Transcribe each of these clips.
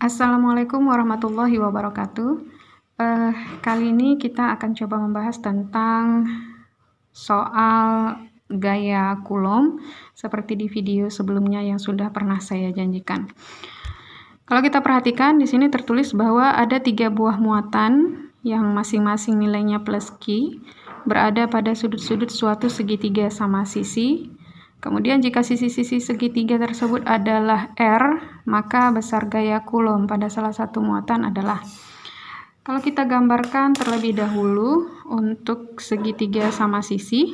Assalamualaikum warahmatullahi wabarakatuh. Kali ini kita akan coba membahas tentang soal gaya Coulomb seperti di video sebelumnya yang sudah pernah saya janjikan. Kalau kita perhatikan di sini tertulis bahwa ada 3 buah muatan yang masing-masing nilainya plus Q berada pada sudut-sudut suatu segitiga sama sisi. Kemudian jika sisi-sisi segitiga tersebut adalah R, maka besar gaya Coulomb pada salah satu muatan adalah. Kalau kita gambarkan terlebih dahulu untuk segitiga sama sisi,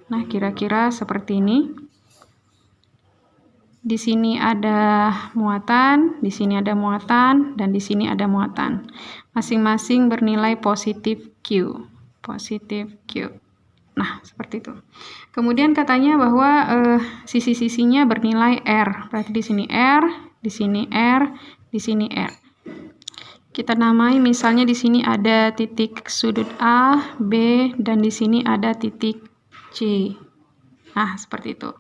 nah kira-kira seperti ini. Di sini ada muatan, di sini ada muatan, dan di sini ada muatan. Masing-masing bernilai positif Q. Positif Q. Nah, seperti itu. Kemudian katanya bahwa sisi-sisinya bernilai R. Berarti di sini R, di sini R, di sini R. Kita namai misalnya di sini ada titik sudut A, B, dan di sini ada titik C. Nah, seperti itu.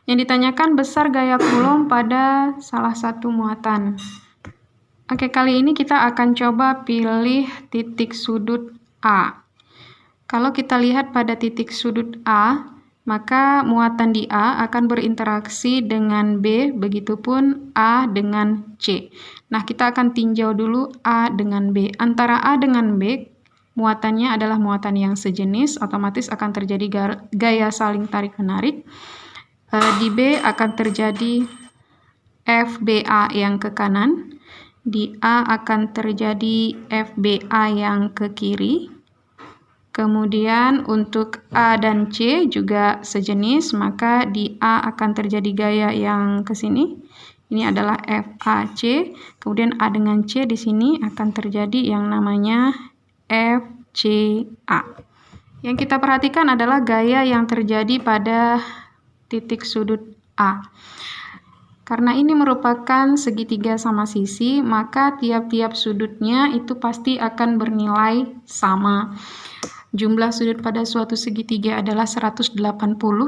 Yang ditanyakan besar gaya Coulomb pada salah satu muatan. Oke, kali ini kita akan coba pilih titik sudut A. Kalau kita lihat pada titik sudut A, maka muatan di A akan berinteraksi dengan B, begitupun A dengan C. Nah, kita akan tinjau dulu A dengan B. Antara A dengan B, muatannya adalah muatan yang sejenis, otomatis akan terjadi gaya saling tarik-menarik. Di B akan terjadi FBA yang ke kanan, di A akan terjadi FBA yang ke kiri. Kemudian untuk A dan C juga sejenis, maka di A akan terjadi gaya yang ke sini. Ini adalah FAC. Kemudian A dengan C di sini akan terjadi yang namanya FCA. Yang kita perhatikan adalah gaya yang terjadi pada titik sudut A. Karena ini merupakan segitiga sama sisi, maka tiap-tiap sudutnya itu pasti akan bernilai sama. Jumlah sudut pada suatu segitiga adalah 180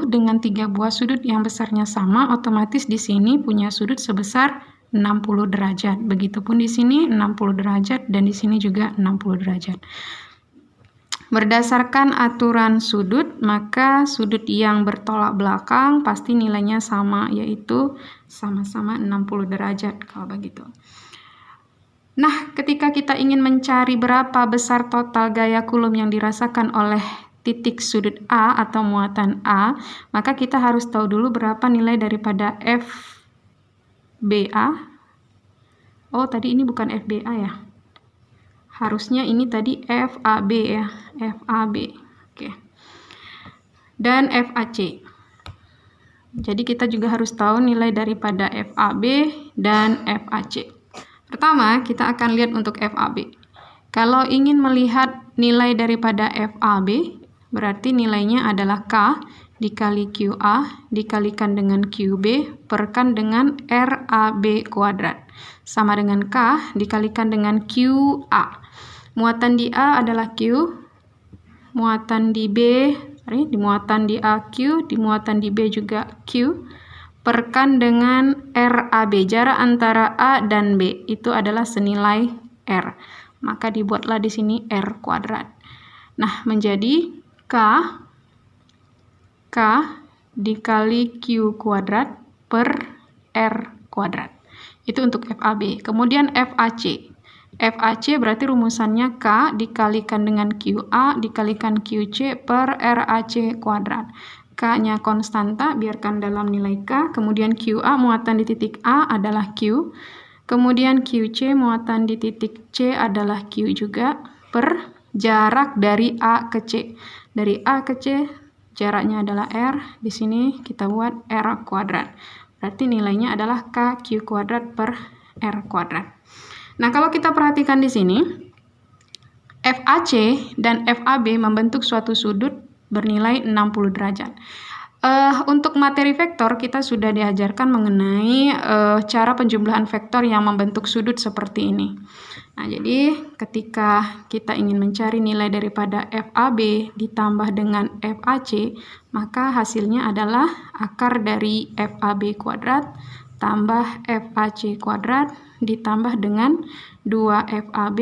dengan 3 buah sudut yang besarnya sama, otomatis di sini punya sudut sebesar 60 derajat. Begitupun di sini 60 derajat dan di sini juga 60 derajat. Berdasarkan aturan sudut, maka sudut yang bertolak belakang pasti nilainya sama, yaitu sama-sama 60 derajat kalau begitu. Nah, ketika kita ingin mencari berapa besar total gaya Coulomb yang dirasakan oleh titik sudut A atau muatan A, maka kita harus tahu dulu berapa nilai daripada FBA. Oh, tadi ini bukan FBA ya. Harusnya ini tadi FAB ya, FAB. Oke. Dan FAC. Jadi kita juga harus tahu nilai daripada FAB dan FAC. Pertama, kita akan lihat untuk FAB. Kalau ingin melihat nilai daripada FAB, berarti nilainya adalah K dikali QA dikalikan dengan QB perkan dengan RAB kuadrat. Sama dengan K dikalikan dengan QA. Muatan di A adalah Q, muatan di B, di muatan di A Q, di muatan di B juga Q. Perkan dengan RAB, jarak antara A dan B itu adalah senilai R. Maka dibuatlah di sini R kuadrat. Nah, menjadi K dikali Q kuadrat per R kuadrat. Itu untuk FAB. Kemudian FAC. FAC berarti rumusannya K dikalikan dengan QA dikalikan QC per RAC kuadrat. K-nya konstanta, biarkan dalam nilai K. Kemudian QA muatan di titik A adalah Q. Kemudian QC muatan di titik C adalah Q juga. Per jarak dari A ke C. Dari A ke C jaraknya adalah R. Di sini kita buat R kuadrat. Berarti nilainya adalah KQ kuadrat per R kuadrat. Nah, kalau kita perhatikan di sini, FAC dan FAB membentuk suatu sudut bernilai 60 derajat. Untuk materi vektor kita sudah diajarkan mengenai cara penjumlahan vektor yang membentuk sudut seperti ini. Nah, jadi ketika kita ingin mencari nilai daripada FAB ditambah dengan FAC, maka hasilnya adalah akar dari FAB kuadrat tambah FAC kuadrat ditambah dengan 2FAB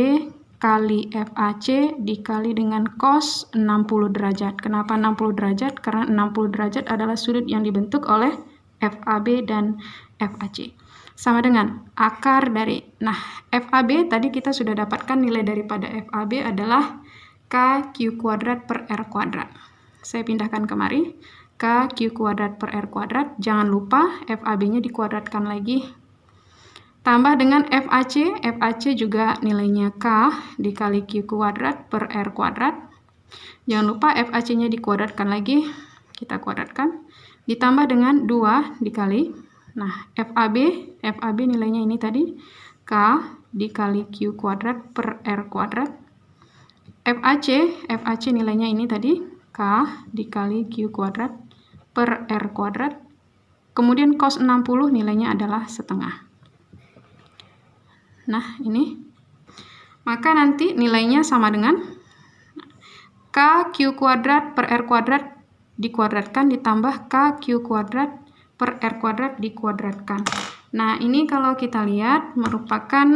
kali FAC dikali dengan cos 60 derajat. Kenapa 60 derajat? Karena 60 derajat adalah sudut yang dibentuk oleh FAB dan FAC. Sama dengan akar dari, nah FAB tadi kita sudah dapatkan nilai daripada FAB adalah KQ kuadrat per R kuadrat. Saya pindahkan kemari, KQ kuadrat per R kuadrat, jangan lupa FAB-nya dikuadratkan lagi. Tambah dengan FAC, FAC juga nilainya K dikali Q kuadrat per R kuadrat. Jangan lupa FAC-nya dikuadratkan lagi, kita kuadratkan. Ditambah dengan 2 dikali, nah FAB nilainya ini tadi, K dikali Q kuadrat per R kuadrat. FAC nilainya ini tadi, K dikali Q kuadrat per R kuadrat. Kemudian cos 60 nilainya adalah setengah. Nah, ini. Maka nanti nilainya sama dengan KQ kuadrat per R kuadrat dikuadratkan ditambah KQ kuadrat per R kuadrat dikuadratkan. Nah, ini kalau kita lihat merupakan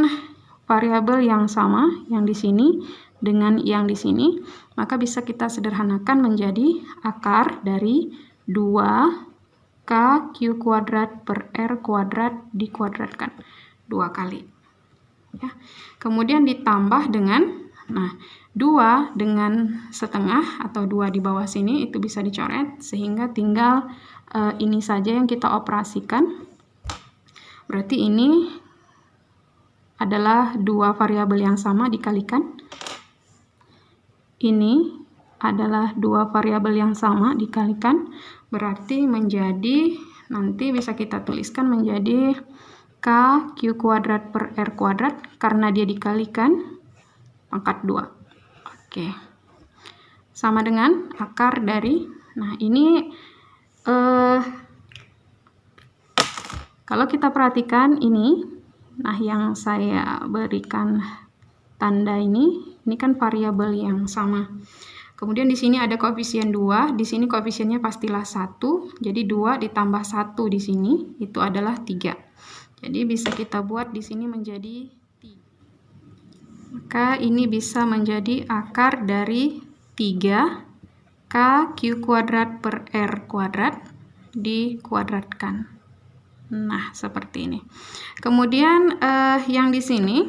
variabel yang sama, yang di sini dengan yang di sini, maka bisa kita sederhanakan menjadi akar dari 2KQ kuadrat per R kuadrat dikuadratkan 2 kali. Ya. Kemudian ditambah dengan, nah 2 dengan setengah atau 2 di bawah sini itu bisa dicoret sehingga tinggal ini saja yang kita operasikan. Berarti ini adalah 2 variabel yang sama dikalikan. Ini adalah 2 variabel yang sama dikalikan. Berarti menjadi, nanti bisa kita tuliskan menjadi KQ kuadrat per R kuadrat karena dia dikalikan pangkat 2. Oke. Sama dengan akar dari, nah ini kalau kita perhatikan ini, nah yang saya berikan tanda ini kan variabel yang sama. Kemudian di sini ada koefisien 2, di sini koefisiennya pastilah 1, jadi 2 ditambah 1 di sini itu adalah 3. Jadi bisa kita buat di sini menjadi 3. Maka ini bisa menjadi akar dari 3 KQ kuadrat per R kuadrat dikuadratkan. Nah, seperti ini. Kemudian yang di sini,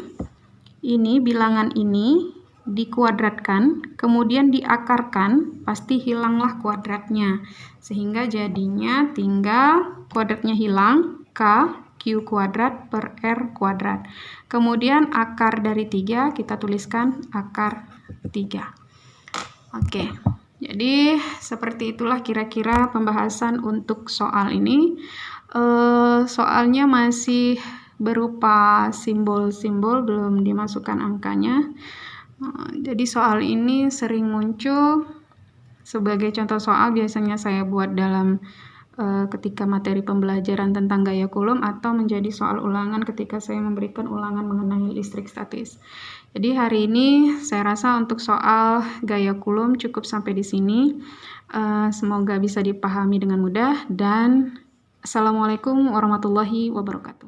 ini bilangan ini dikuadratkan, kemudian diakarkan, pasti hilanglah kuadratnya. Sehingga jadinya tinggal kuadratnya hilang, K Q kuadrat per R kuadrat. Kemudian akar dari 3 kita tuliskan akar 3. Oke, jadi seperti itulah kira-kira pembahasan untuk soal ini. Soalnya masih berupa simbol-simbol, belum dimasukkan angkanya. Jadi soal ini sering muncul sebagai contoh soal, biasanya saya buat dalam ketika materi pembelajaran tentang gaya Coulomb atau menjadi soal ulangan ketika saya memberikan ulangan mengenai listrik statis. Jadi hari ini saya rasa untuk soal gaya Coulomb cukup sampai di sini. Semoga bisa dipahami dengan mudah dan Assalamualaikum warahmatullahi wabarakatuh.